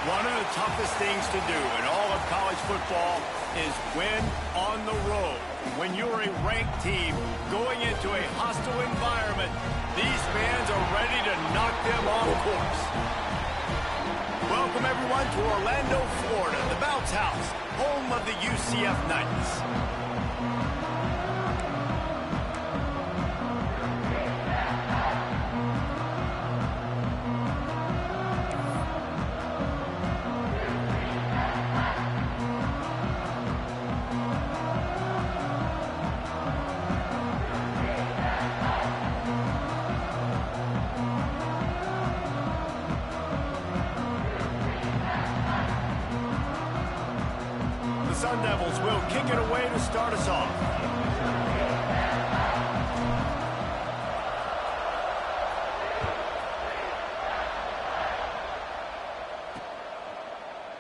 One of the toughest things to do in all of college football is win on the road. When you're a ranked team going into a hostile environment, these fans are ready to knock them off course. Welcome, everyone, to Orlando, Florida, the Bounce House, home of the UCF Knights. Sun Devils will kick it away to start us off.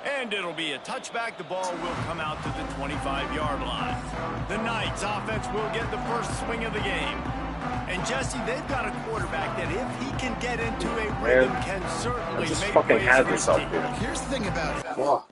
And it'll be a touchback. The ball will come out to the 25-yard line. The Knights offense will get the first swing of the game. And Jesse, they've got a quarterback that if he can get into a rhythm can certainly just make fucking ways had for this his up team. here. Here's the thing about it. Fuck.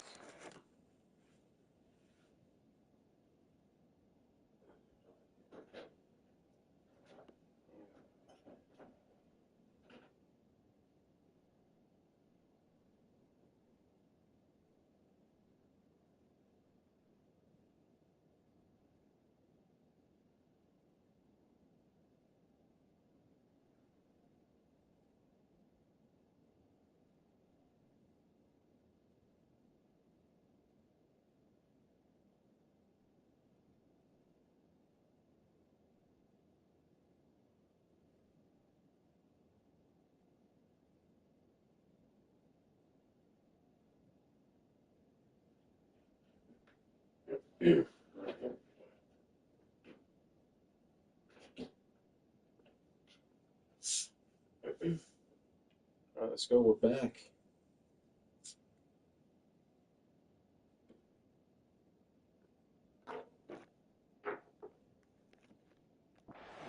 All right, let's go. We're back.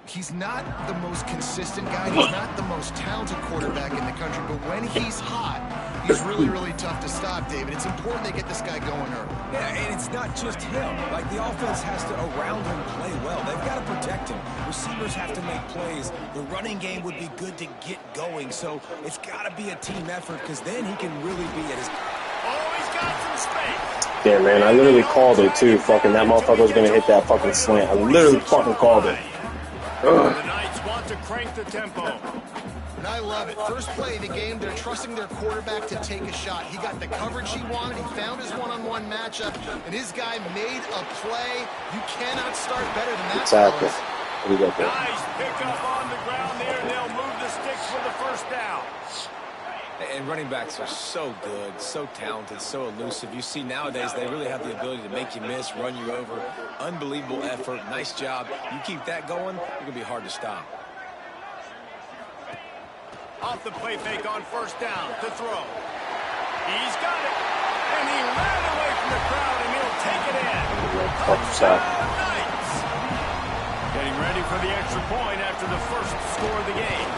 He's not the most consistent guy. He's not the most talented quarterback in the country. But when he's hot, he's really, really tough to stop, David. It's important they get this guy going early. Yeah, and it's not just him. Like, the offense has to, around him, play well. They've got to protect him. Receivers have to make plays. The running game would be good to get going. So it's got to be a team effort because then he can really be at his... Oh, he's got some space. Yeah, man, I literally called it, too. Fucking that motherfucker was going to hit that fucking slant. I literally fucking called it. The Knights want to crank the tempo. And I love it. First play of the game, they're trusting their quarterback to take a shot. He got the coverage he wanted. He found his one-on-one matchup, and his guy made a play. You cannot start better than that. Exactly. What do you got there? Nice pickup on the ground there. They'll move the sticks for the first down. And running backs are so good, so talented, so elusive. You see nowadays they really have the ability to make you miss, run you over. Unbelievable effort. Nice job. You keep that going, you're going to be hard to stop. Off the play fake on first down to throw. He's got it. And he ran away from the crowd, and he'll take it in. Touchdown, Knights. Getting ready for the extra point after the first score of the game.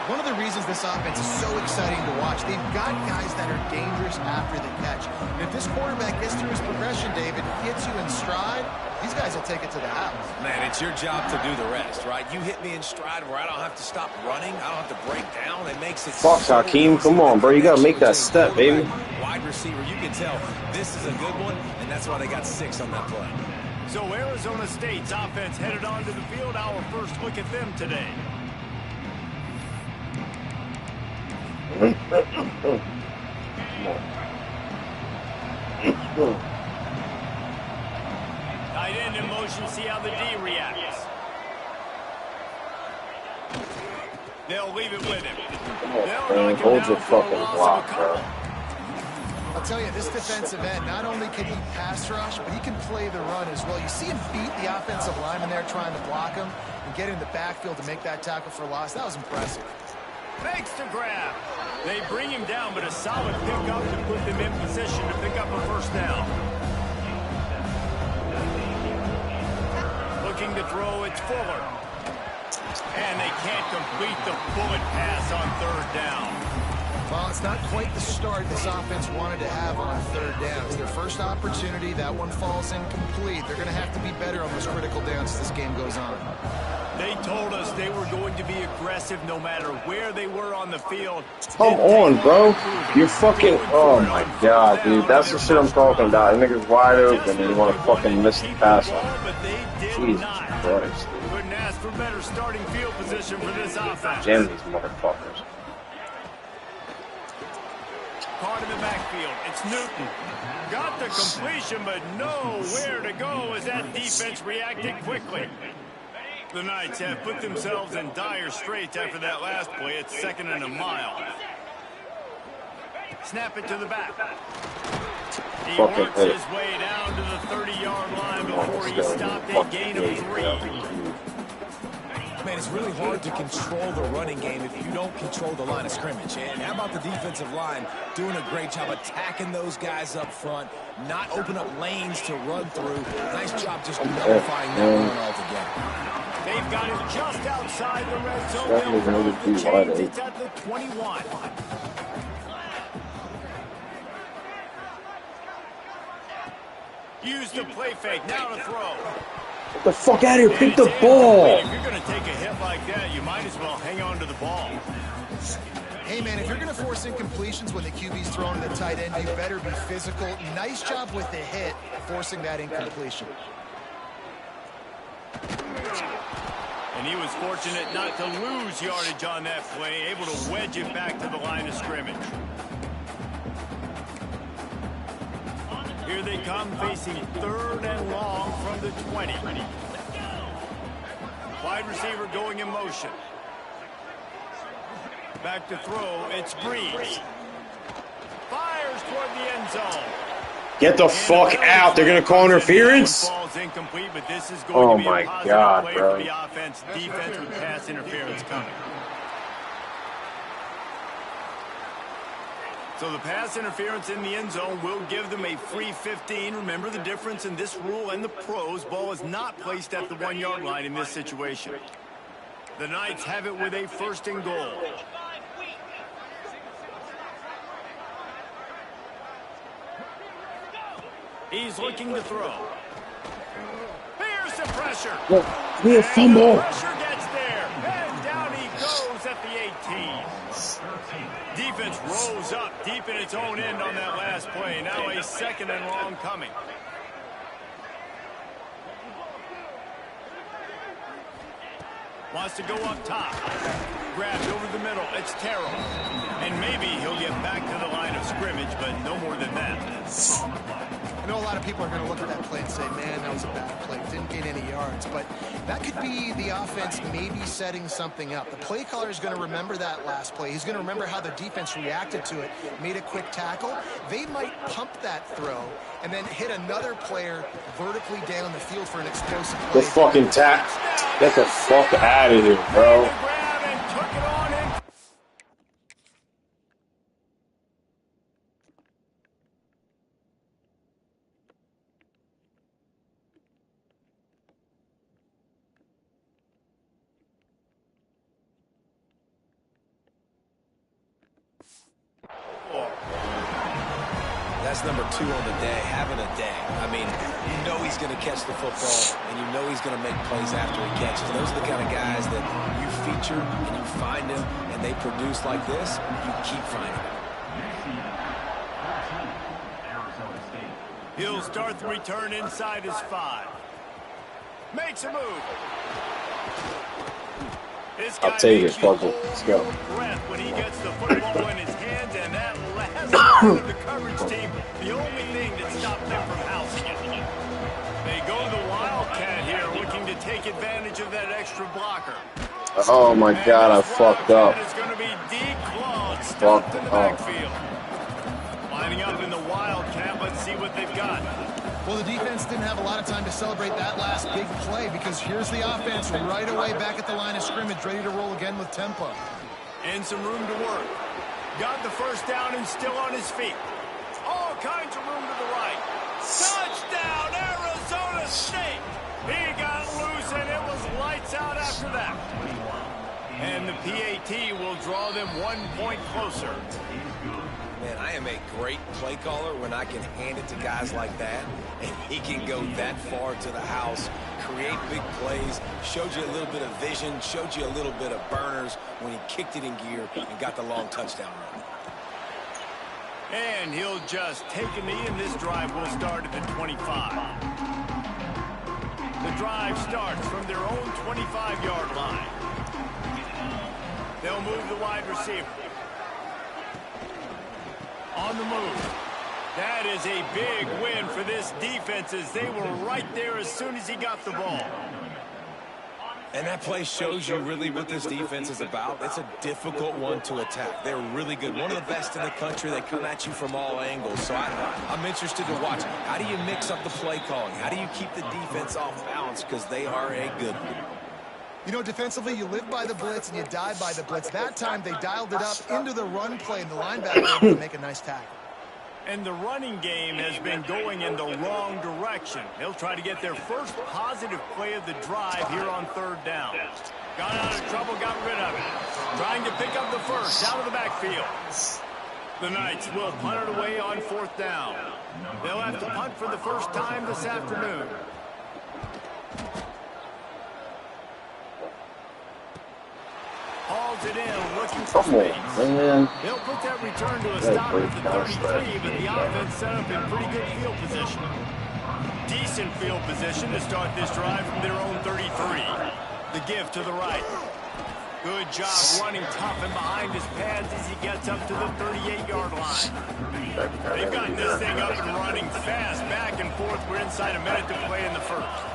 One of the reasons this offense is so exciting to watch, they've got guys that are dangerous after the catch. And if this quarterback gets through his progression, David, hits you in stride, these guys will take it to the house. Man, it's your job to do the rest, right? You hit me in stride where I don't have to stop running. I don't have to break down. It makes it... Fuck, Hakeem. Come on, bro. You got to make that step, baby. Wide receiver, you can tell this is a good one, and that's why they got 6 on that play. So Arizona State's offense headed onto the field. Our first look at them today. Tight end in motion, see how the D reacts. They'll leave it with him. Hold your fucking block, bro. I'll tell you, this defensive end, not only can he pass rush, but he can play the run as well. You see him beat the offensive lineman there trying to block him and get in the backfield to make that tackle for loss. That was impressive. Fakes to grab. They bring him down, but a solid pickup to put them in position to pick up a first down. Looking to throw, it's Fuller. And they can't complete the bullet pass on third down. Well, it's not quite the start this offense wanted to have on third down. It's their first opportunity. That one falls incomplete. They're going to have to be better on those critical downs as this game goes on. They told us they were going to be aggressive no matter where they were on the field. Come on, bro. You're fucking... Oh, my God, dude. That's the shit I'm talking about. That nigga's wide open and you want to fucking miss the pass on. Jesus Christ, dude. Couldn't ask for better starting field position for this offense. Jam these motherfuckers. Caught in the backfield. It's Newton. Got the completion, but nowhere to go as that defense reacted quickly. The Knights have put themselves in dire straits after that last play. It's 2nd and a mile. Snap it to the back. He works his way down to the 30-yard line before he stopped a gain of 3. Man, it's really hard to control the running game if you don't control the line of scrimmage. And how about the defensive line doing a great job attacking those guys up front, not open up lanes to run through. Nice job just nullifying that run altogether. They've got it just outside the red zone. They'll the it's at the 21. Use the play fake. Now to throw. Get the fuck out of here. Pick the ball. If you're going to take a hit like that, you might as well hang on to the ball. Hey, man, if you're going to force incompletions when the QB's throwing to the tight end, you better be physical. Nice job with the hit, forcing that incompletion. And he was fortunate not to lose yardage on that play, able to wedge it back to the line of scrimmage. Here they come, facing 3rd and long from the 20. Wide receiver going in motion. Back to throw, it's Breeze. Fires toward the end zone. Get the fuck out. They're going to call interference? Incomplete, but this is going to be my a positive God, play bro. for the offense. Defense with pass interference coming. So the pass interference in the end zone will give them a free 15. Remember the difference in this rule and the pros. Ball is not placed at the 1-yard line in this situation. The Knights have it with a 1st and goal. He's looking to throw. Here's the pressure. Look, we have fumble. Pressure gets there. And down he goes at the 18. Defense rose up deep in its own end on that last play. Now a 2nd and long coming. Wants to go up top. Grabs over the middle. It's Terrell. And maybe he'll get back to the line of scrimmage, but no more than that. I know a lot of people are going to look at that play and say, man, that was a bad play. Didn't gain any yards. But that could be the offense maybe setting something up. The play caller is going to remember that last play. He's going to remember how the defense reacted to it, made a quick tackle. They might pump that throw and then hit another player vertically down the field for an explosive play. The fucking tap. Get the fuck out of here, bro. That's number 2 on the day, having a day. I mean, you know he's going to catch the football, and you know he's going to make plays after he catches. Those are the kind of guys that you feature, and you find them, and they produce like this, you keep finding them. He'll start the return inside his 5. Makes a move. I'll take it, fuck it. Let's go. When he gets the football in his hands, and that last part of the coverage team, the only thing that stopped them from housing it. They go to the Wildcat here, looking to take advantage of that extra blocker. Oh my God, I fucked up. It's going to be declawed, stuffed in the backfield. Lining up in the Wildcat, let's see what they've got. Well, the defense didn't have a lot of time to celebrate that last big play because here's the offense right away back at the line of scrimmage, ready to roll again with tempo. And some room to work. Got the first down and still on his feet. All kinds of room to the right. Touchdown, Arizona State. He got loose and it was lights out after that. And the PAT will draw them 1 point closer. Man, I am a great play caller when I can hand it to guys like that, and he can go that far to the house, create big plays, showed you a little bit of vision, showed you a little bit of burners when he kicked it in gear and got the long touchdown run. And he'll just take a knee, and this drive will start at the 25. The drive starts from their own 25-yard line. They'll move the wide receiver. On the move. That is a big win for this defense as they were right there as soon as he got the ball. And that play shows you really what this defense is about. It's a difficult one to attack. They're really good. One of the best in the country. They come at you from all angles. So I'm interested to watch. How do you mix up the play calling? How do you keep the defense off balance? Because they are a good one. You know, defensively, you live by the blitz and you die by the blitz. That time, they dialed it up into the run play, and the linebacker able to make a nice tackle. And the running game has been going in the wrong direction. They'll try to get their first positive play of the drive here on 3rd down. Got out of trouble, got rid of it. Trying to pick up the first out of the backfield. The Knights will punt it away on 4th down. They'll have to punt for the first time this afternoon. Hauls it in, looking for space. Man. They'll put that return to a stop at the 33, but the offense set up in pretty good field position. Decent field position to start this drive from their own 33. The give to the right. Good job running tough and behind his pads as he gets up to the 38-yard line. They've gotten this thing up and running fast, back and forth. We're inside a minute to play in the first.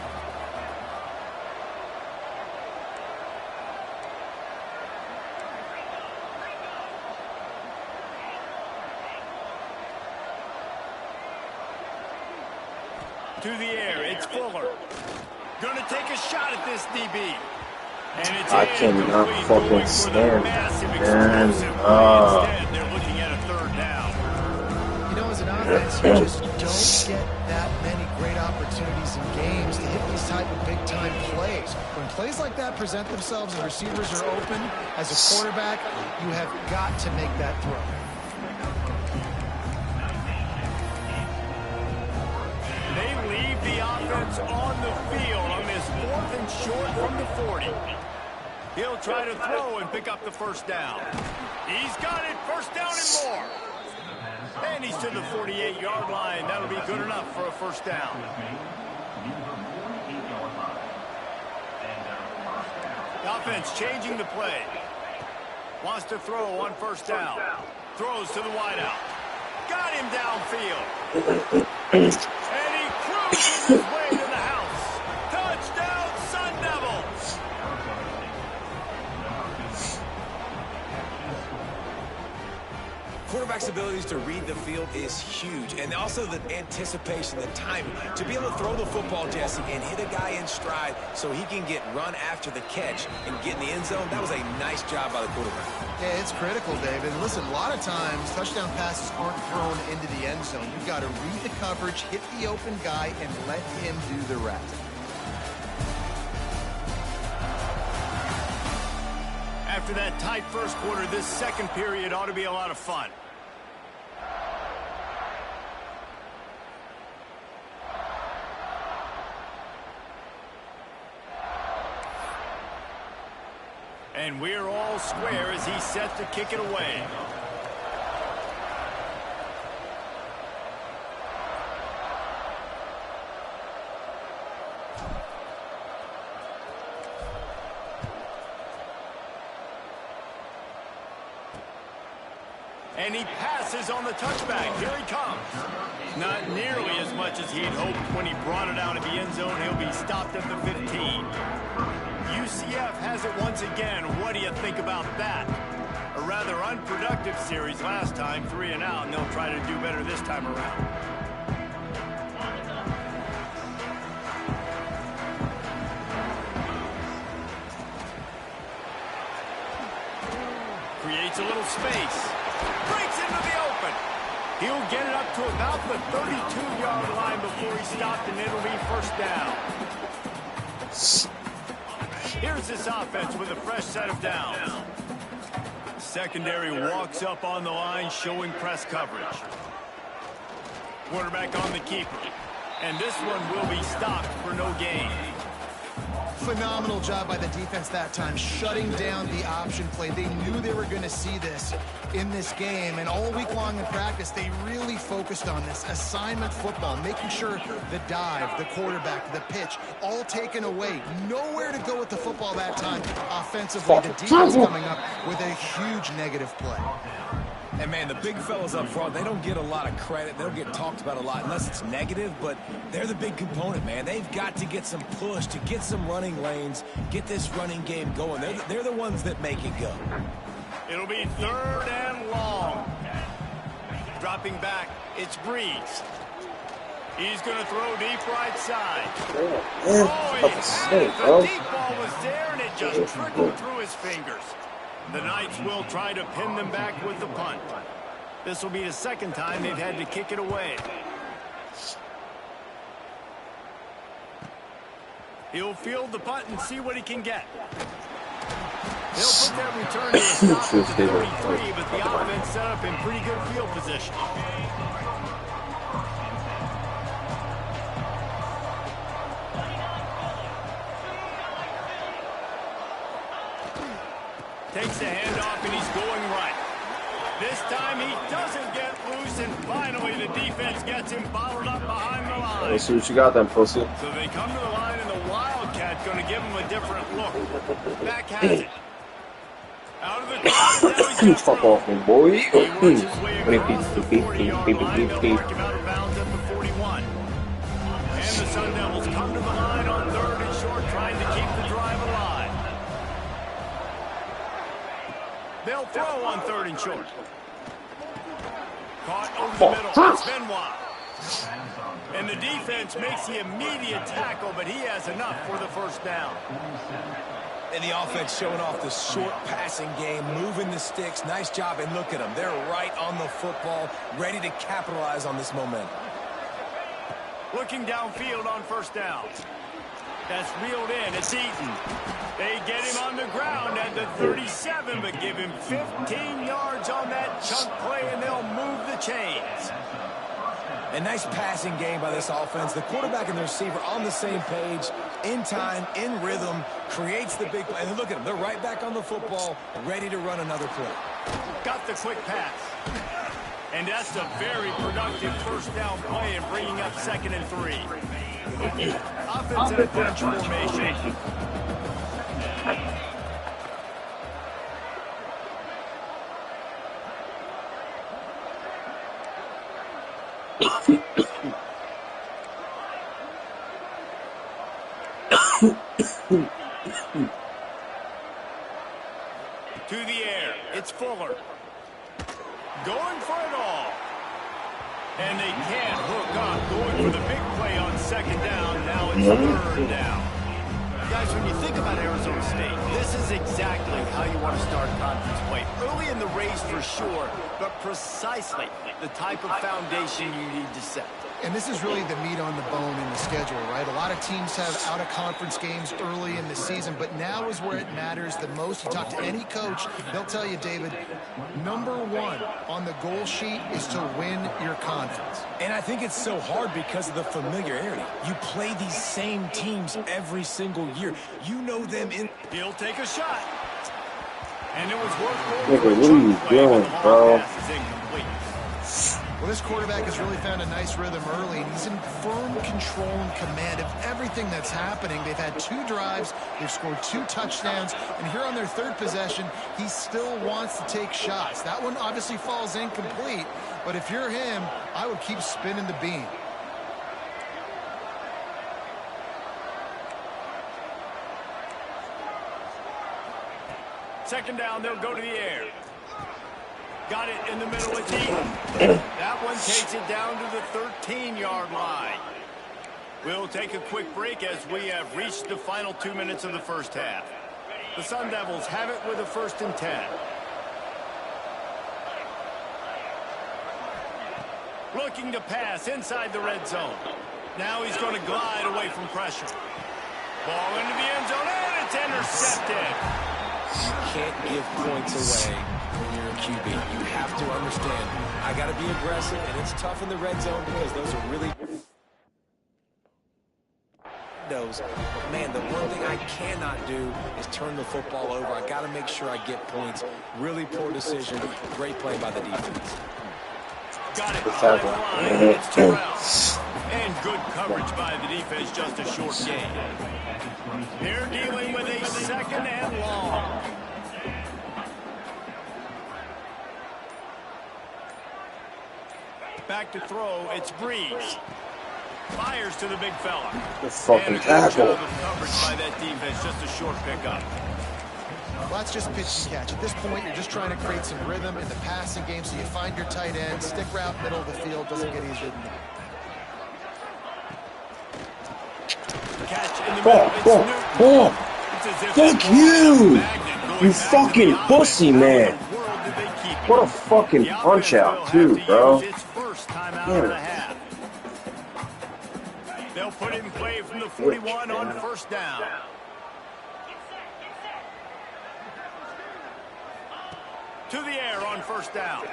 To the air, it's Fuller. Gonna take a shot at this DB. And it's I cannot fucking stand massive man. Instead, they're looking at a 3rd down. You know, as an offense, you just don't get that many great opportunities in games to hit these type of big-time plays. When plays like that present themselves and receivers are open, as a quarterback, you have got to make that throw. They leave the offense on the field on this 4th and short from the 40. He'll try to throw and pick up the first down. He's got it, first down and more. And he's to the 48-yard line. That'll be good enough for a first down. The offense changing the play. Wants to throw on first down. Throws to the wideout. Got him downfield. And he cruises his way to the house. Touchdown, Sun Devils. Quarterback's abilities to read the field is huge, and also the anticipation, the timing. To be able to throw the football, Jesse, and hit a guy in stride so he can get run after the catch and get in the end zone, that was a nice job by the quarterback. Yeah, it's critical, David. And listen, a lot of times, touchdown passes aren't thrown into the end zone. You've got to read the coverage, hit the open guy, and let him do the rest. After that tight first quarter, this second period ought to be a lot of fun. And we're all square as he's set to kick it away. And he passes on the touchback. Here he comes. Not nearly as much as he'd hoped when he brought it out of the end zone. He'll be stopped at the 15. UCF has it once again. What do you think about that? A rather unproductive series last time, 3 and out, and they'll try to do better this time around. Creates a little space. Breaks into the open. He'll get it up to about the 32-yard line before he stopped, and it'll be first down. Here's this offense with a fresh set of downs. Secondary walks up on the line, showing press coverage. Quarterback on the keeper. And this one will be stopped for no gain. Phenomenal job by the defense that time, shutting down the option play. They knew they were going to see this in this game, and all week long in practice, they really focused on this assignment football, making sure the dive, the quarterback, the pitch, all taken away. Nowhere to go with the football that time offensively. The defense coming up with a huge negative play. And, man, the big fellas up front, they don't get a lot of credit. They don't get talked about a lot unless it's negative, but they're the big component, man. They've got to get some push, to get some running lanes, get this running game going. They're the ones that make it go. It'll be 3rd and long. Dropping back, it's Breeze. He's going to throw deep right side. The deep ball was there, and it just trickled through his fingers. The Knights will try to pin them back with the punt. This will be the second time they've had to kick it away. He'll field the punt and see what he can get. They'll put that return to a stop at the 33, but the offense set up in pretty good field position. Takes the handoff, and he's going right. This time he doesn't get loose, and finally the defense gets him bottled up behind the line. Let's see what you got then, pussy. So they come to the line, and the Wildcat's going to give him a different look. Back has it. Out of the crowd, fuck off me, boy. He works his way across the 40-yard line. They'll mark him out of bounds at the 41. And the Sun Devils come to the line on 3rd and short, trying to keep the drive alive. They'll throw on 3rd and short. Caught over the middle. It's Benoit. And the defense makes the immediate tackle, but he has enough for the first down. And the offense showing off the short passing game, moving the sticks. Nice job, and look at them. They're right on the football, ready to capitalize on this momentum. Looking downfield on 1st down. That's reeled in. It's Eaton. They get him on the ground at the 37, but give him 15 yards on that chunk play, and they'll move the chains. A nice passing game by this offense. The quarterback and the receiver on the same page, in time, in rhythm, creates the big play. And look at them. They're right back on the football, ready to run another play. Got the quick pass. And that's a very productive 1st down play and bringing up 2nd and 3. Offense in a bunch formation. To the air, it's Fuller. Going for it all. And they can't hook up. Going for the big play on 2nd down. Now it's 3rd down. Guys, when you think about Arizona State, this is exactly how you want to start conference play. Early in the race for sure, but precisely the type of foundation you need to set. And this is really the meat on the bone in the schedule, right? A lot of teams have out-of-conference games early in the season, but now is where it matters the most. You talk to any coach, they'll tell you, David, #1 on the goal sheet is to win your conference. And I think it's so hard because of the familiarity. You play these same teams every single year. You know them in... He'll take a shot. And it was worth Nigga, what are you doing, bro? Well, this quarterback has really found a nice rhythm early, and he's in firm control and command of everything that's happening. They've had 2 drives, they've scored 2 touchdowns, and here on their 3rd possession, he still wants to take shots. That one obviously falls incomplete, but if you're him, I would keep spinning the beam. Second down, they'll go to the air. Got it in the middle of Eaton. That one takes it down to the 13-yard line. We'll take a quick break as we have reached the final 2 minutes of the first half. The Sun Devils have it with a 1st and 10. Looking to pass inside the red zone. Now he's going to glide away from pressure. Ball into the end zone, and It's intercepted. You can't give points away when you're a QB. You have to understand, I got to be aggressive, and it's tough in the red zone because those are really those. But man, the one thing I cannot do is turn the football over. I got to make sure I get points. Really poor decision. Great play by the defense. Got it. It's Terrell. And good coverage by the defense, just a short gain. They're dealing with a second and long. Back to throw, it's Breeze. Fires to the big fella. The fucking tackle. Coverage by that defense, just a short pickup. Well, that's just pitch and catch. At this point, you're just trying to create some rhythm in the passing game, so you find your tight end, stick route, middle of the field, doesn't get easier than that. Catch in the middle. It's as if Fuck you! You fucking pussy, man. What a fucking punch out, too, bro. Damn it. They'll put it in play from the 41 on first down. To the air on first down.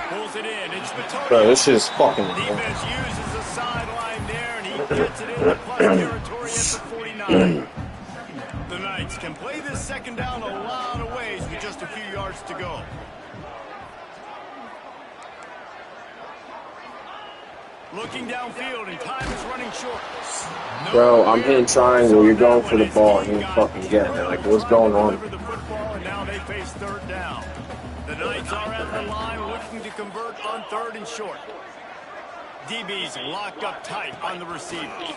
Pulls it in. It's Bitonio. Bro, this is fucking. Defense uses the sideline there, and he gets it into plus territory at the 49. The Knights can play this second down a lot of ways with just a few yards to go. Looking downfield, and time is running short. Bro, I'm hitting triangle. You're going for the ball, and you're fucking getting it. Like, what's going on? The football, and now they face third down. The Knights are at the line looking to convert on third and short. DB's locked up tight on the receivers.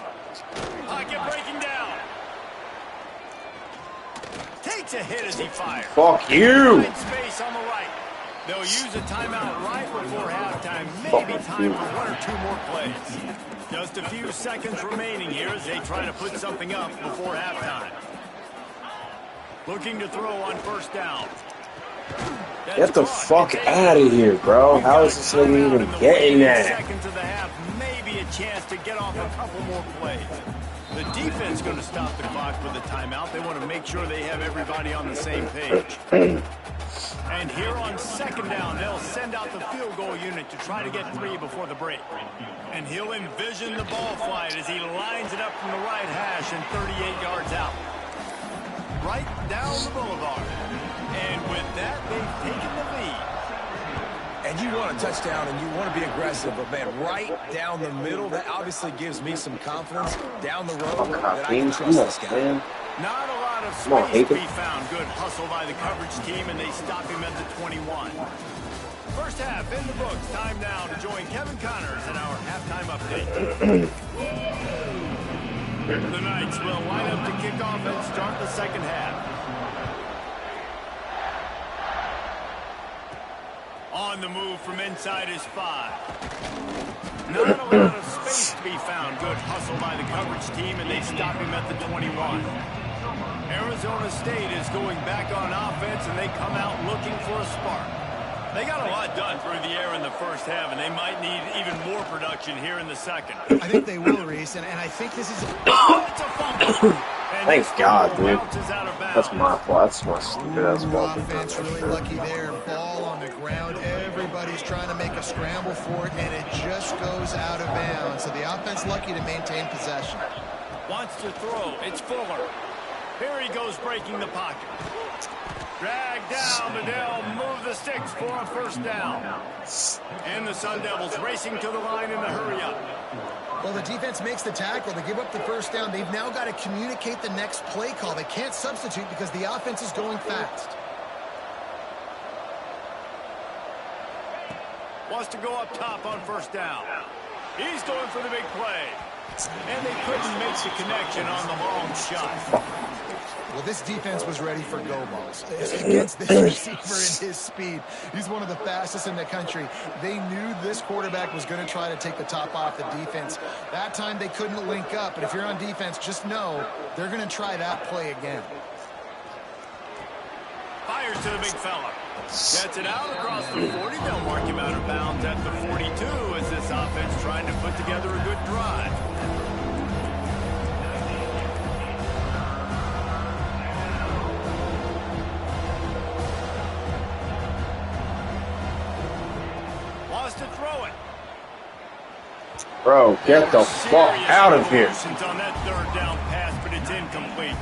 Pocket breaking down. Takes a hit as he fires. Fuck you! Space on the right. They'll use a timeout right before halftime. Maybe time for one or two more plays. Just a few seconds remaining here as they try to put something up before halftime. Looking to throw on first down. Get the fuck out of here, bro. How is this nigga even getting that? Seconds of the half, maybe a chance to get off a couple more plays. The defense going to stop the clock with a timeout. They want to make sure they have everybody on the same page. And here on second down, they'll send out the field goal unit to try to get 3 before the break. And he'll envision the ball flight as he lines it up from the right hash and 38 yards out. Right down the boulevard. And with that, they've taken the lead. And you want a touchdown and you want to be aggressive, but man, right down the middle, that obviously gives me some confidence down the road that I can trust this guy. Not a lot of space to be found. Good hustle by the coverage team, and they stop him at the 21. First half in the books. Time now to join Kevin Connors in our halftime update. The Knights will line up to kick off and start the second half. On the move from inside is 5. Not a lot of space to be found. Good hustle by the coverage team, and they stop him at the 21. Arizona State is going back on offense, and they come out looking for a spark. They got a lot done through the air in the first half, and they might need even more production here in the second. I think they will, Reese, and I think this is... It's a fumble. Thank God, dude. That's my fault. That's my stupid-ass fault. Offense really lucky there. Ball on the ground. Everybody's trying to make a scramble for it, and it just goes out of bounds. So the offense lucky to maintain possession. Wants to throw. It's Fuller. Here he goes breaking the pocket. Drag down, but they'll move the sticks for a first down. And the Sun Devils racing to the line in the hurry-up. Well, the defense makes the tackle. They give up the first down. They've now got to communicate the next play call. They can't substitute because the offense is going fast. Wants to go up top on first down. He's going for the big play. And they couldn't make the connection on the long shot. Well, this defense was ready for go balls against this receiver and his speed. He's one of the fastest in the country. They knew this quarterback was going to try to take the top off the defense. That time they couldn't link up, but if you're on defense, just know they're going to try that play again. Fires to the big fella. Gets it out across the 40. They'll mark him out of bounds at the 42 as this offense trying to put together a good drive. wants to throw it. Bro, get the fuck out of here. On that third down pass, but it's incomplete.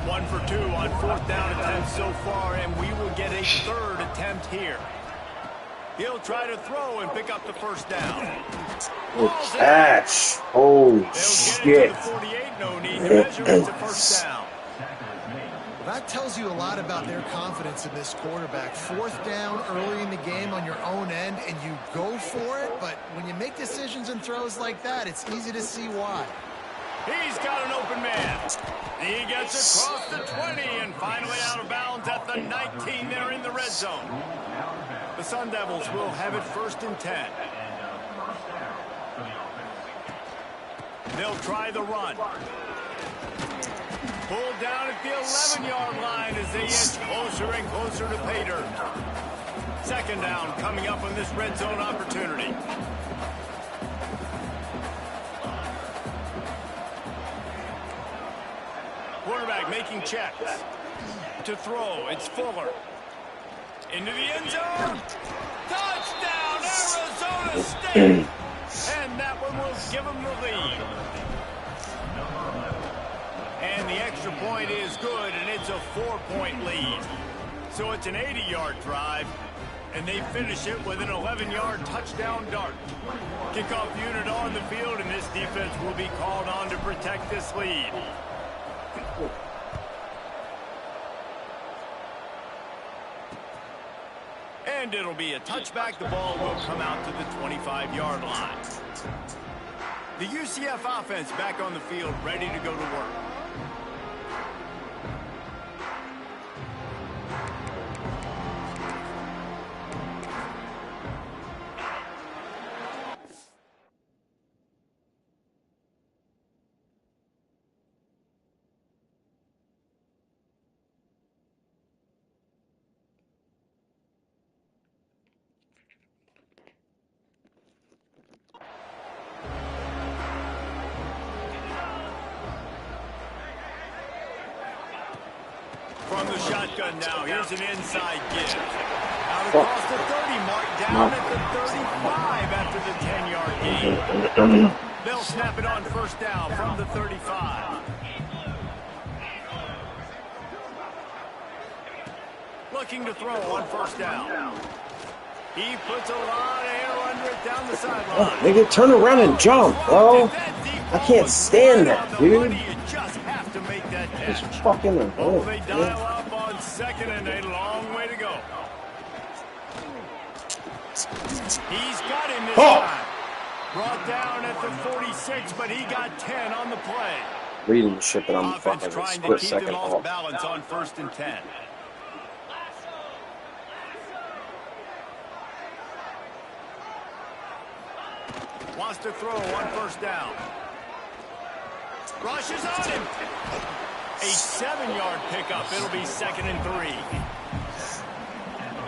1 for 2 on 4th down attempts so far, and we will get a 3rd attempt here. He'll try to throw and pick up the first down. Good catch. Holy shit. 48, no need to measure. It's a first down. That tells you a lot about their confidence in this quarterback. 4th down early in the game on your own end, and you go for it, but when you make decisions and throws like that, it's easy to see why. He's got an open man. He gets across the 20 and finally out of bounds at the 19 there in the red zone. The Sun Devils will have it 1st and 10. They'll try the run. Pulled down at the 11-yard line as they inch closer and closer to pay dirt. 2nd down coming up on this red zone opportunity. Quarterback making checks. To throw, it's Fuller. Into the end zone. Touchdown, Arizona State. And that one will give them the lead. And the extra point is good, and it's a 4-point lead. So it's an 80-yard drive, and they finish it with an 11-yard touchdown dart. Kickoff unit on the field, and this defense will be called on to protect this lead. And it'll be a touchback. The ball will come out to the 25-yard line. The UCF offense back on the field, ready to go to work. From the shotgun now, here's an inside give. Out across the 30 mark, down at the 35 after the 10-yard gain. They'll snap it on 1st down from the 35. Looking to throw on 1st down. He puts a lot of air under it down the sideline. Oh, nigga, turn around and jump, bro. I can't stand that, dude. It's fucking annoying. Oh, they dial up on 2nd and a long way to go. He's got him this time. Brought down at the 46, but he got 10 on the play. Reading the shit that I'm fucking trying split to keep second them off off. balance on 1st and 10. Wants to throw on 1st down. Rushes on him. A 7-yard pickup. It'll be 2nd and 3.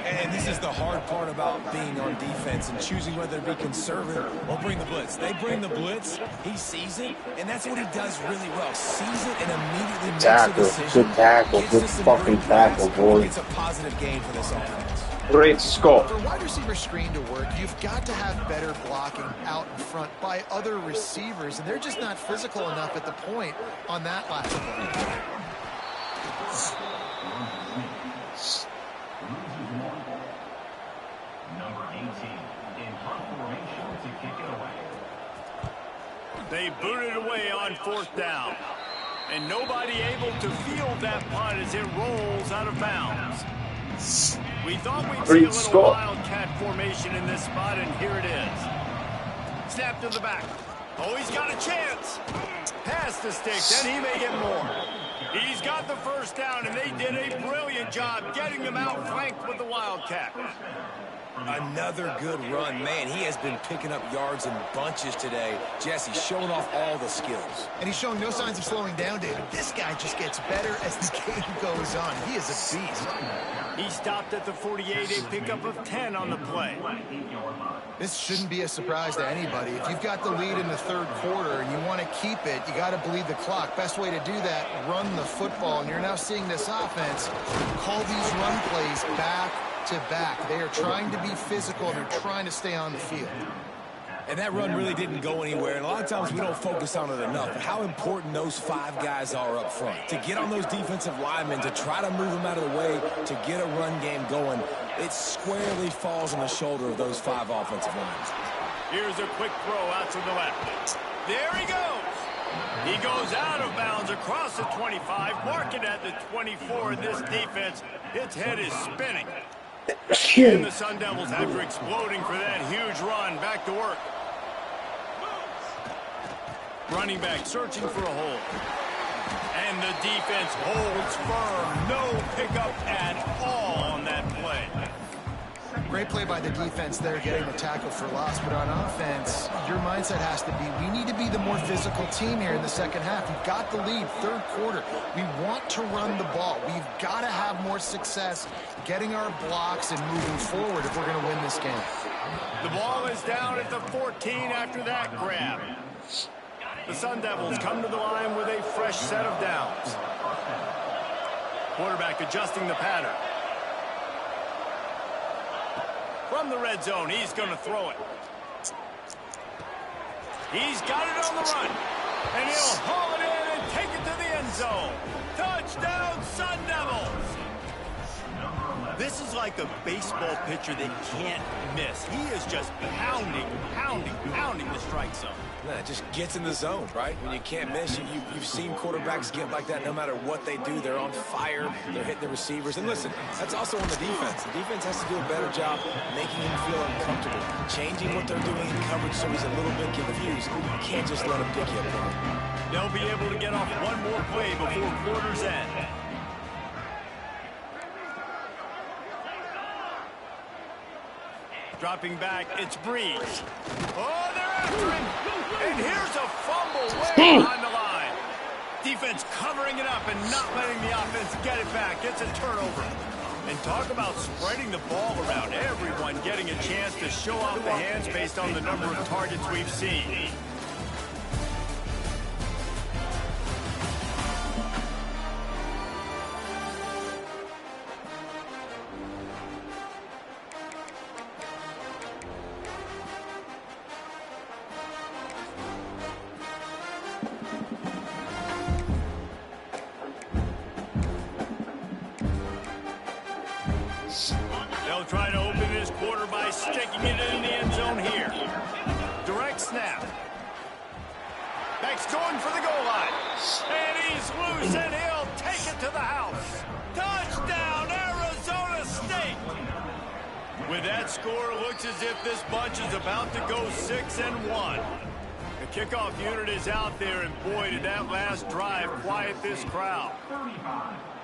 And this is the hard part about being on defense and choosing whether to be conservative or bring the blitz. They bring the blitz, he sees it, and that's what he does really well. Sees it and immediately makes a decision. Good tackle, good fucking tackle, boy. It's a positive game for this offense. Great score. For wide receiver screen to work, you've got to have better blocking out in front by other receivers, and they're just not physical enough at the point on that last play. They booted away on 4th down. And nobody able to field that punt as it rolls out of bounds. We thought we'd see a little wildcat formation in this spot, and here it is. Snap to the back. Oh, he's got a chance. Pass the stick, then he may get more. He's got the 1st down, and they did a brilliant job getting them out flanked with the wildcat. Another good run. Man, he has been picking up yards in bunches today. Jesse showing off all the skills. And he's showing no signs of slowing down, David. This guy just gets better as the game goes on. He is a beast. He stopped at the 48, a pickup of 10 on the play. This shouldn't be a surprise to anybody. If you've got the lead in the 3rd quarter and you want to keep it, you got to bleed the clock. Best way to do that, run the football. And you're now seeing this offense call these run plays back back-to-back. They are trying to be physical, and they're trying to stay on the field. And that run really didn't go anywhere, and a lot of times we don't focus on it enough, but how important those 5 guys are up front. To get on those defensive linemen, to try to move them out of the way, to get a run game going, it squarely falls on the shoulder of those 5 offensive lines. Here's a quick throw out to the left. There he goes. He goes out of bounds across the 25, marking at the 24, and this defense, its head is spinning. And the Sun Devils, after exploding for that huge run, back to work. Running back searching for a hole. And the defense holds firm. No pickup at all on that play. Great play by the defense there, getting the tackle for loss. But on offense, your mindset has to be, we need to be the more physical team here in the second half. We've got the lead, third quarter. We want to run the ball. We've got to have more success getting our blocks and moving forward if we're going to win this game. The ball is down at the 14 after that grab. The Sun Devils come to the line with a fresh set of downs. Quarterback adjusting the pattern. From the red zone, he's going to throw it. He's got it on the run. And he'll haul it in and take it to the end zone. Touchdown, Sun Devils! This is like a baseball pitcher that can't miss. He is just pounding the strike zone. Yeah, it just gets in the zone, right? When you can't miss, you've seen quarterbacks get like that no matter what they do. They're on fire. They're hitting the receivers. And listen, that's also on the defense. The defense has to do a better job making him feel uncomfortable, changing what they're doing in coverage so he's a little bit confused. You can't just let him dick you apart. They'll be able to get off one more play before quarter's end. Dropping back, it's Breeze. Oh, they're after him. And here's a fumble way behind the line. Defense covering it up and not letting the offense get it back. It's a turnover. And talk about spreading the ball around. Everyone getting a chance to show off the hands based on the number of targets we've seen. They'll try to open this quarter by sticking it in the end zone here. Direct snap. Beck's going for the goal line. And he's loose, and he'll take it to the house. Touchdown, Arizona State! With that score, it looks as if this bunch is about to go 6-1. The kickoff unit is out there, and boy, did that last drive quiet this crowd.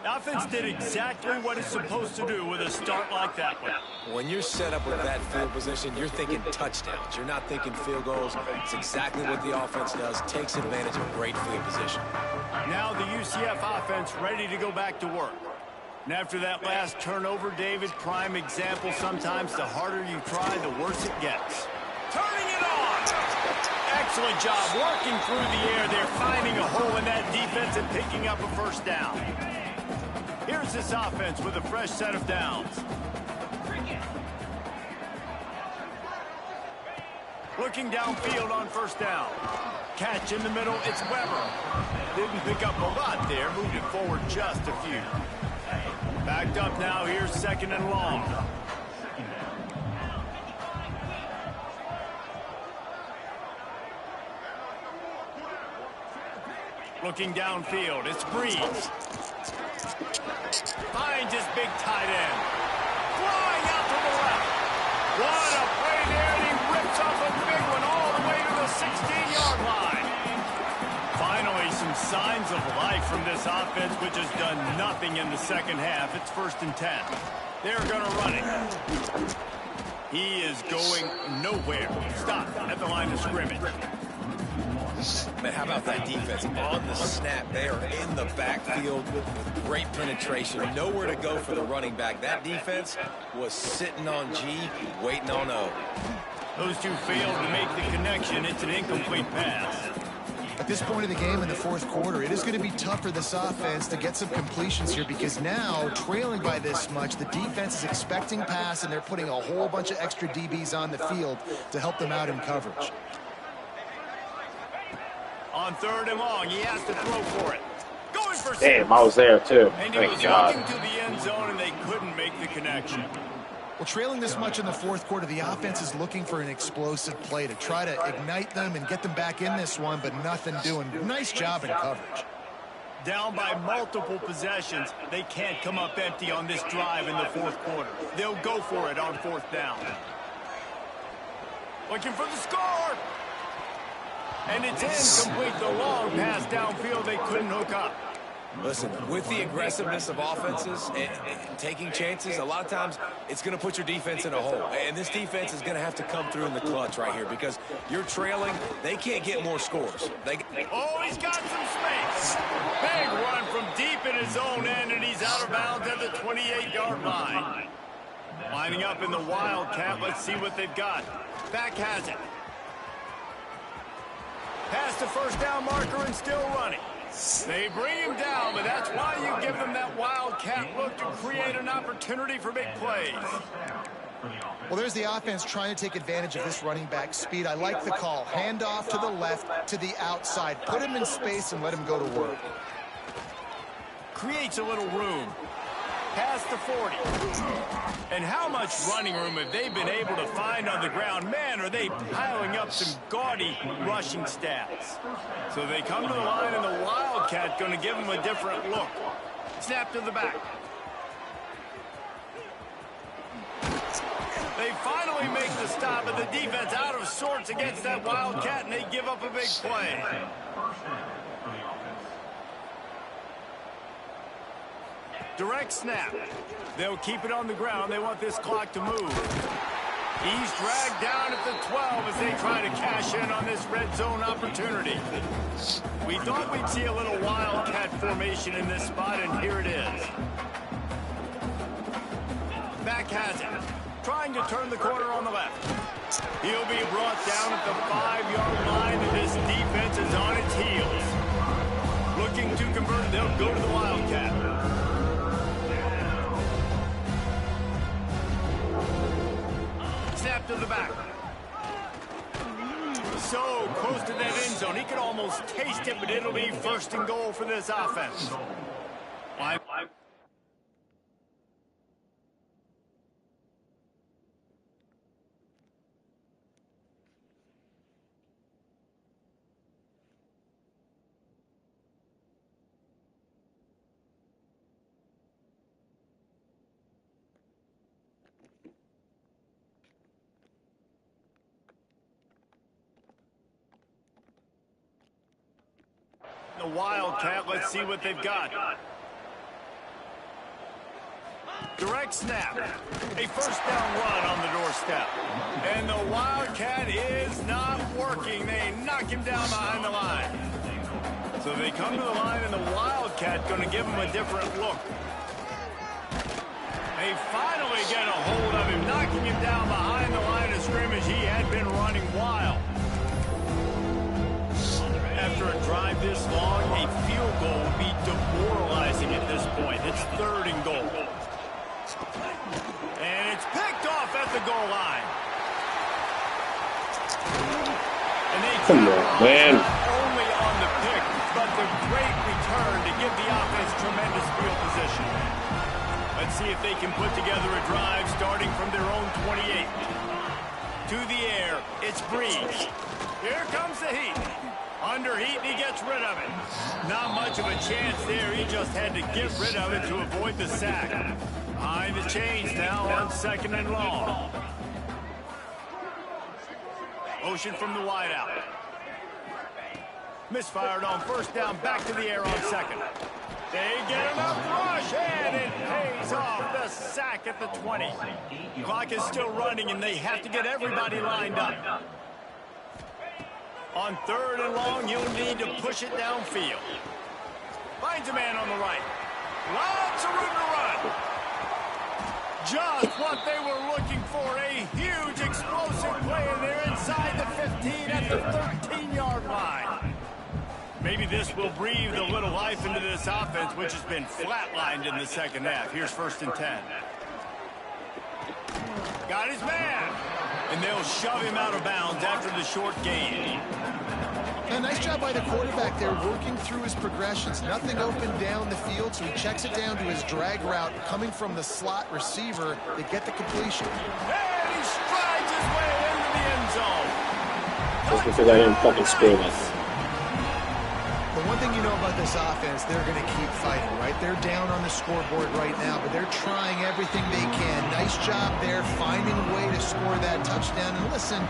The offense did exactly what it's supposed to do with a start like that one. When you're set up with that field position, you're thinking touchdowns. You're not thinking field goals. It's exactly what the offense does. Takes advantage of great field position. Now the UCF offense ready to go back to work. And after that last turnover, David, prime example, sometimes the harder you try, the worse it gets. Turning it on! Excellent job working through the air. They're finding a hole in that defense and picking up a first down. Here's this offense with a fresh set of downs. Looking downfield on first down. Catch in the middle, it's Weber. Didn't pick up a lot there, moved it forward just a few. Backed up now, here's second and long. Looking downfield, it's Breeze. Finds his big tight end. Flying out to the left. What a play there, and he rips off a big one all the way to the 16-yard line. Finally, some signs of life from this offense, which has done nothing in the second half. It's 1st and 10. They're going to run it. He is going nowhere. Stop at the line of scrimmage. Man, how about that defense? On the snap, they are in the backfield with great penetration. Nowhere to go for the running back. That defense was sitting on G, waiting on O. Those two failed to make the connection. It's an incomplete pass. At this point of the game in the fourth quarter, it is going to be tough for this offense to get some completions here because now, trailing by this much, the defense is expecting pass, and they're putting a whole bunch of extra DBs on the field to help them out in coverage. On 3rd and long, he has to throw for it. Going for six. Damn, I was there too. And he Thank was God. walking to the end zone, and they couldn't make the connection. Well, trailing this much in the fourth quarter, the offense is looking for an explosive play to try to ignite them and get them back in this one, but nothing doing. Nice job in coverage. Down by multiple possessions, they can't come up empty on this drive in the fourth quarter. They'll go for it on 4th down. Looking for the score. And it's incomplete. The long pass downfield, they couldn't hook up. Listen, with the aggressiveness of offenses and taking chances, a lot of times it's going to put your defense in a hole. And this defense is going to have to come through in the clutch right here because you're trailing. They can't get more scores. Oh, he's got some space. Big run from deep in his own end, and he's out of bounds at the 28-yard line. Lining up in the Wildcat. Let's see what they've got. Back has it. Past the 1st down marker and still running. They bring him down, but that's why you give them that Wildcat look to create an opportunity for big plays. Well, there's the offense trying to take advantage of this running back speed. I like the call. Hand off to the left, to the outside. Put him in space and let him go to work. Creates a little room. Past the 40. And how much running room have they been able to find on the ground? Man, are they piling up some gaudy rushing stats. So they come to the line, and the Wildcat going to give them a different look. Snap to the back. They finally make the stop, but the defense out of sorts against that Wildcat, and they give up a big play. Direct snap. They'll keep it on the ground. They want this clock to move. He's dragged down at the 12 as they try to cash in on this red zone opportunity. We thought we'd see a little Wildcat formation in this spot, and here it is. Back has it. Trying to turn the corner on the left. He'll be brought down at the 5-yard line, and this defense is on its heels. Looking to convert, they'll go to the Wildcat. Snap to the back. So close to that end zone. He could almost taste it, but it'll be 1st and goal for this offense. The Wildcat, let's see what they've got. Direct snap. A 1st down run on the doorstep. And the Wildcat is not working. They knock him down behind the line. So they come to the line, and the Wildcat going to give him a different look. They finally get a hold of him, knocking him down behind the line of scrimmage. He had been running wild. After a drive this long, a field goal would be demoralizing at this point. It's 3rd and goal. And it's picked off at the goal line. And they Come on, man. not only on the pick, but the great return to give the offense tremendous field position. Let's see if they can put together a drive starting from their own 28. To the air, it's Breeze. Here comes the heat. Under heat, and he gets rid of it. Not much of a chance there. He just had to get rid of it to avoid the sack. Behind the chains now on 2nd and long. Motion from the wideout. Misfired on 1st down, back to the air on 2nd. They get enough rush, and it pays off. The sack at the 20. Clock is still running, and they have to get everybody lined up. On 3rd and long, you'll need to push it downfield. Finds a man on the right. Lots of room to run. Just what they were looking for. A huge explosive play, and they're inside the 15 at the 13-yard line. Maybe this will breathe a little life into this offense, which has been flatlined in the second half. Here's 1st and 10. Got his man. And they'll shove him out of bounds after the short gain. A nice job by the quarterback there, working through his progressions. Nothing open down the field, so he checks it down to his drag route, coming from the slot receiver to get the completion. And he strides his way into the end zone. Just because I didn't fucking score this. The one thing you know about this offense, they're going to keep fighting, right? They're down on the scoreboard right now, but they're trying everything they can. Nice job there, finding a way to score that touchdown. And listen,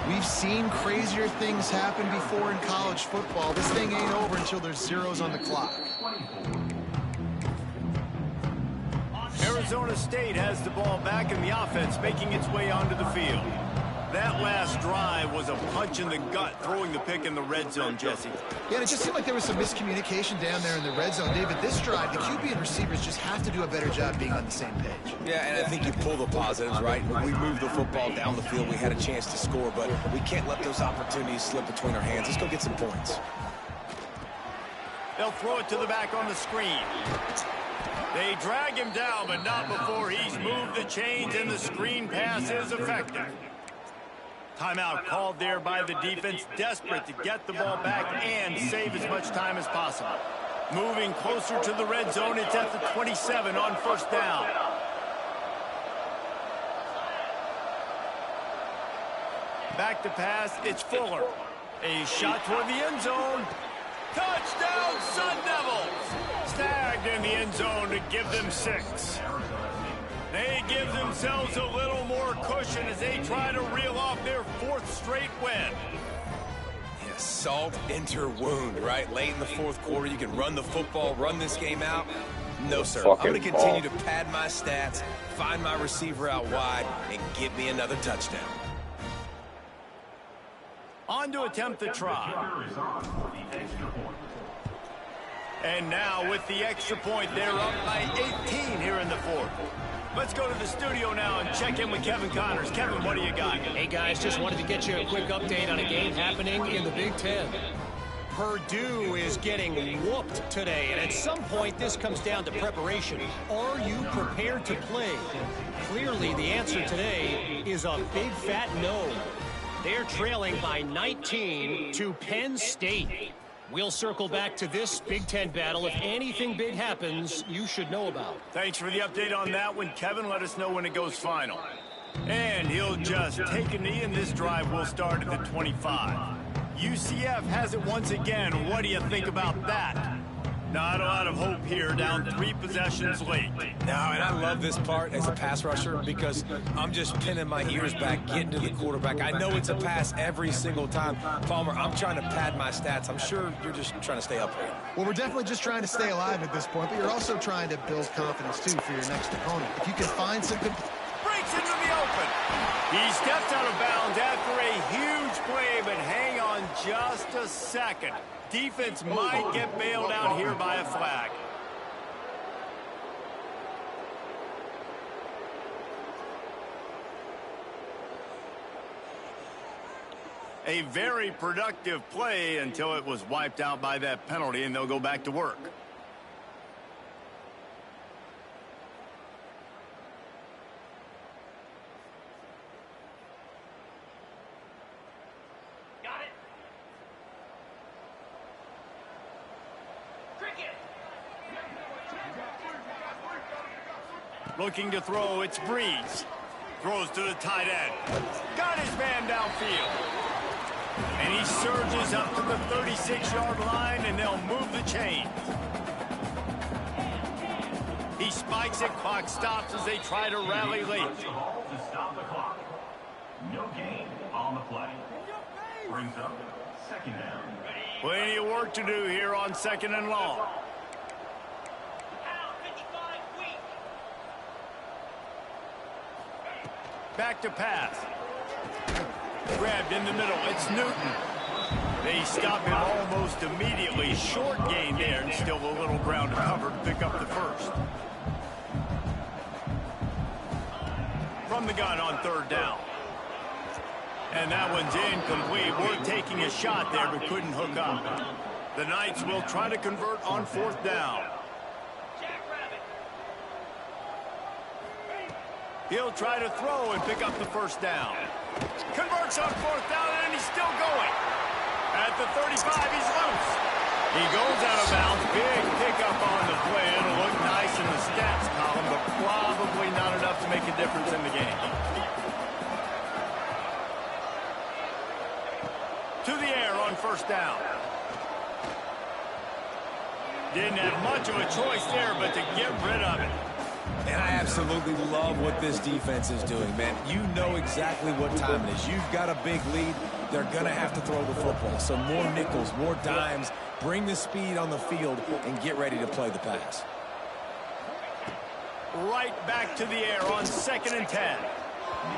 we've seen crazier things happen before in college football. This thing ain't over until there's zeros on the clock. Arizona State has the ball back in the offense, making its way onto the field. That last drive was a punch in the gut, throwing the pick in the red zone, Jesse. Yeah, and it just seemed like there was some miscommunication down there in the red zone, David. This drive, the QB and receivers just have to do a better job being on the same page. Yeah, and I think you pull the positives, right? We moved the football down the field. We had a chance to score, but we can't let those opportunities slip between our hands. Let's go get some points. They'll throw it to the back on the screen. They drag him down, but not before he's moved the chains, and the screen pass is effective. Timeout called there by the defense, desperate to get the ball back and save as much time as possible. Moving closer to the red zone, it's at the 27 on 1st down. Back to pass, it's Fuller. A shot toward the end zone. Touchdown, Sun Devils! Snagged in the end zone to give them 6. They give themselves a little more cushion as they try to reel off their 4th straight win. Yeah, salt enter wound, right? Late in the 4th quarter, you can run the football, run this game out. No, sir. I'm going to continue to pad my stats, find my receiver out wide, and get me another touchdown. On to attempt the try. And now with the extra point, they're up by 18 here in the 4th. Let's go to the studio now and check in with Kevin Connors. Kevin, what do you got? Hey, guys, just wanted to get you a quick update on a game happening in the Big Ten. Purdue is getting whooped today, and at some point this comes down to preparation. Are you prepared to play? Clearly, the answer today is a big fat no. They're trailing by 19 to Penn State. We'll circle back to this Big Ten battle. If anything big happens, you should know about. Thanks for the update on that one, Kevin. Let us know when it goes final. And he'll just take a knee, and this drive will start at the 25. UCF has it once again. What do you think about that? Not a lot of hope here, down 3 possessions late. No, and I love this part as a pass rusher because I'm just pinning my ears back, getting to the quarterback. I know it's a pass every single time. Palmer, I'm trying to pad my stats. I'm sure you're just trying to stay up here. Well, we're definitely just trying to stay alive at this point, but you're also trying to build confidence, too, for your next opponent. If you can find some good... Breaks into the open. He steps out of bounds after a huge play, but hang on just a second. Defense might get bailed out here by a flag. A very productive play until it was wiped out by that penalty, and they'll go back to work. Looking to throw, it's Breeze. Throws to the tight end. Got his man downfield. And he surges up to the 36-yard line, and they'll move the chain. He spikes it, clock stops as they try to rally late. To stop the clock. No gain on the play. Brings up 2nd down. Plenty of work to do here on 2nd and long. Back to pass. Grabbed in the middle. It's Newton. They stop him almost immediately. Short gain there, and still a little ground to cover to pick up the 1st. From the gun on 3rd down. And that one's incomplete. We're taking a shot there, but couldn't hook up. The Knights will try to convert on 4th down. He'll try to throw and pick up the 1st down. Converts on 4th down, and he's still going. At the 35, he's loose. He goes out of bounds. Big pickup on the play. It'll look nice in the stats column, but probably not enough to make a difference in the game. To the air on 1st down. Didn't have much of a choice there, but to get rid of it. And I absolutely love what this defense is doing, man. You know exactly what time it is. You've got a big lead. They're going to have to throw the football. So more nickels, more dimes. Bring the speed on the field and get ready to play the pass. Right back to the air on 2nd and 10.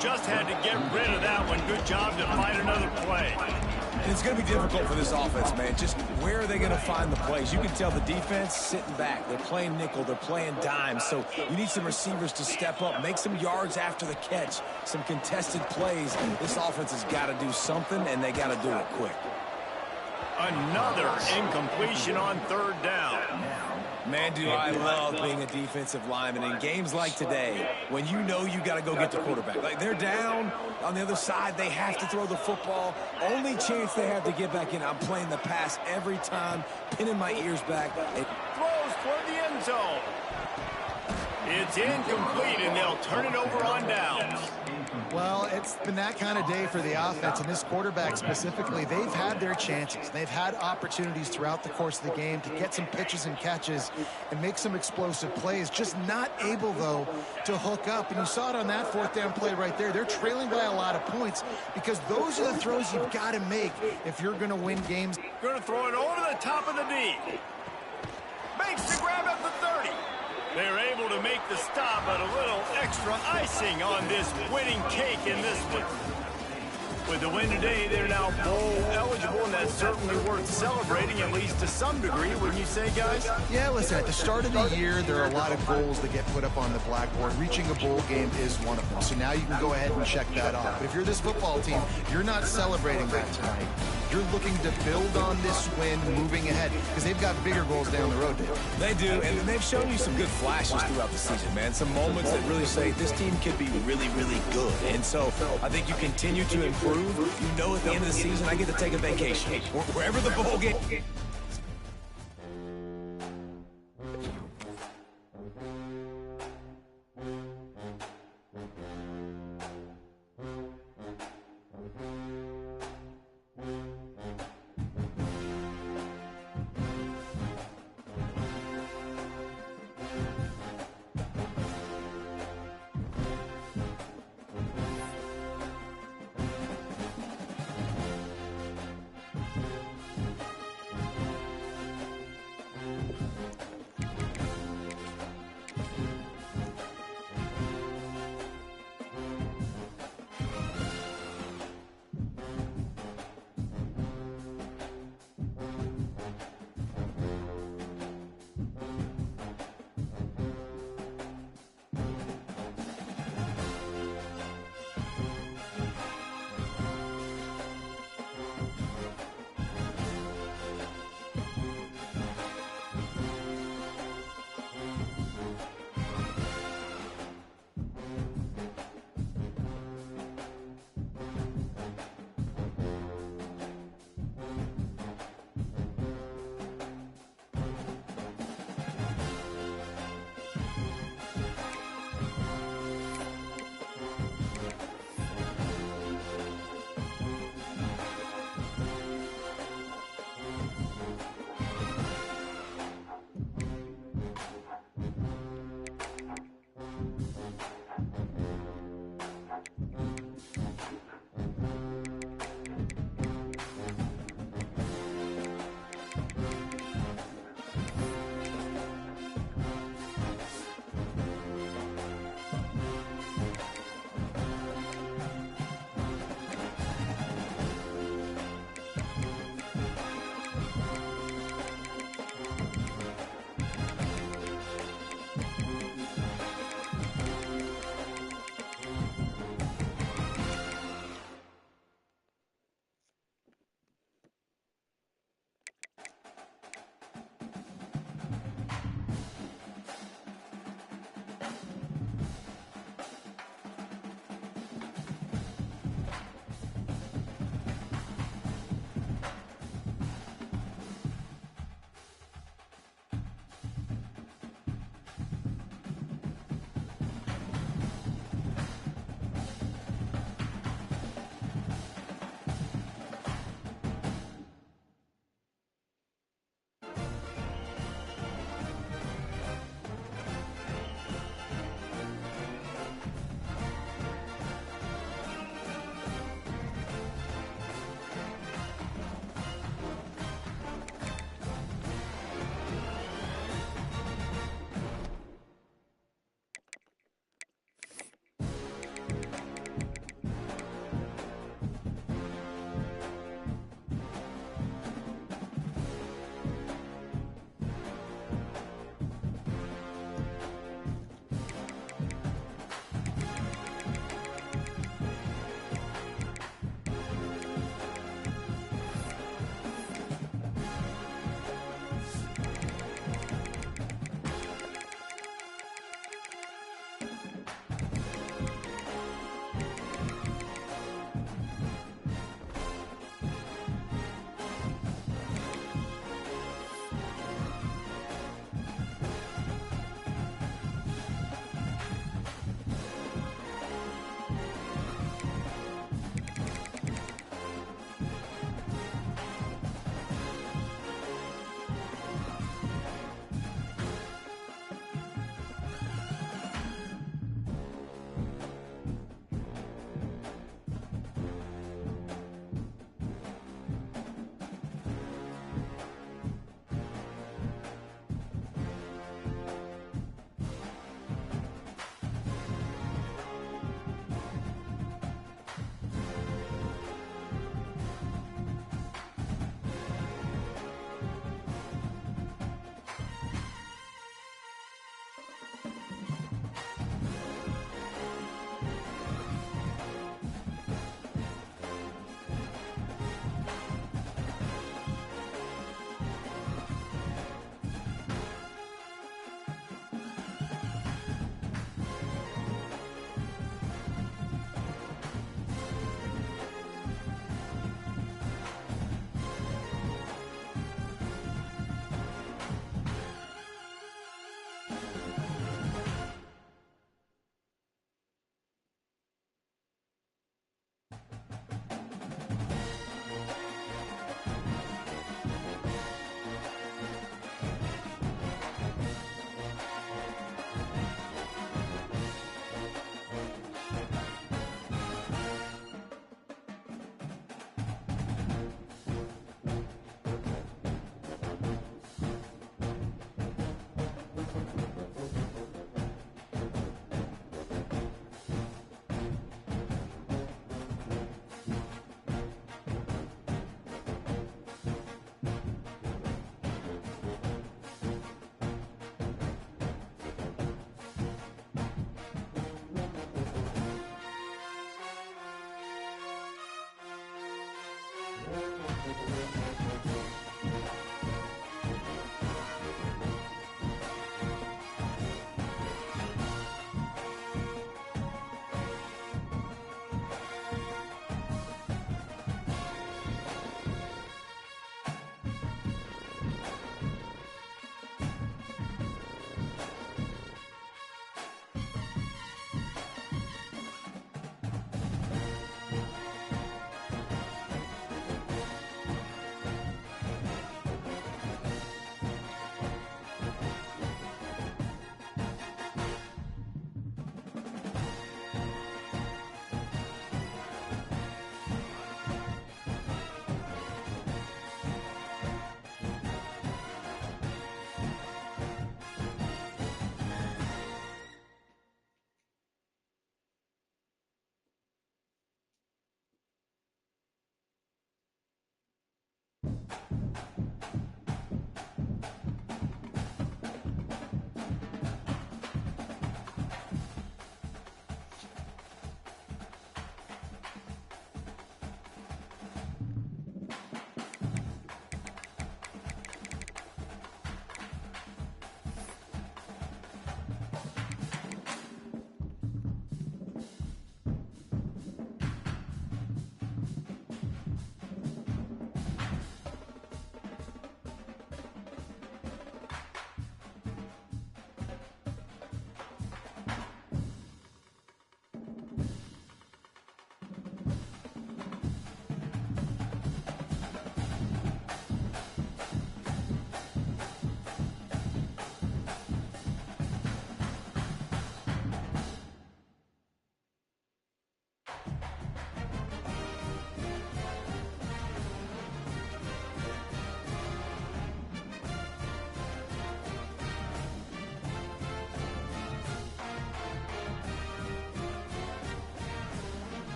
Just had to get rid of that one. Good job to find another play. And it's going to be difficult for this offense, man. Just where are they going to find the plays? You can tell the defense sitting back. They're playing nickel. They're playing dime. So you need some receivers to step up, make some yards after the catch, some contested plays. This offense has got to do something, and they got to do it quick. Another incompletion on 3rd down. Man, do I love being a defensive lineman in games like today when you know you got to go get the quarterback. Like, they're down on the other side. They have to throw the football. Only chance they have to get back in. I'm playing the pass every time, pinning my ears back. Throws toward the end zone. It's incomplete, and they'll turn it over on downs. Well, it's been that kind of day for the offense, and this quarterback specifically. They've had their chances. They've had opportunities throughout the course of the game to get some pitches and catches and make some explosive plays. Just not able, though, to hook up. And you saw it on that 4th down play right there. They're trailing by a lot of points because those are the throws you've got to make if you're going to win games. Going to throw it over the top of the D. Makes the grab at the 30. They're able to make the stop, but a little extra icing on this winning cake in this one. With the win today, they're now bowl eligible, and that's certainly worth celebrating, at least to some degree, wouldn't you say, guys? Yeah, listen, at the start of the year, there are a lot of goals that get put up on the blackboard. Reaching a bowl game is one of them. So now you can go ahead and check that off. But if you're this football team, you're not celebrating that tonight. You're looking to build on this win moving ahead because they've got bigger goals down the road, Dave. They do, and they've shown you some good flashes throughout the season, man. Some moments that really say this team could be really, really good. And so I think you continue to improve. You know at the end of the season, I get to take a vacation. Wherever the bowl game...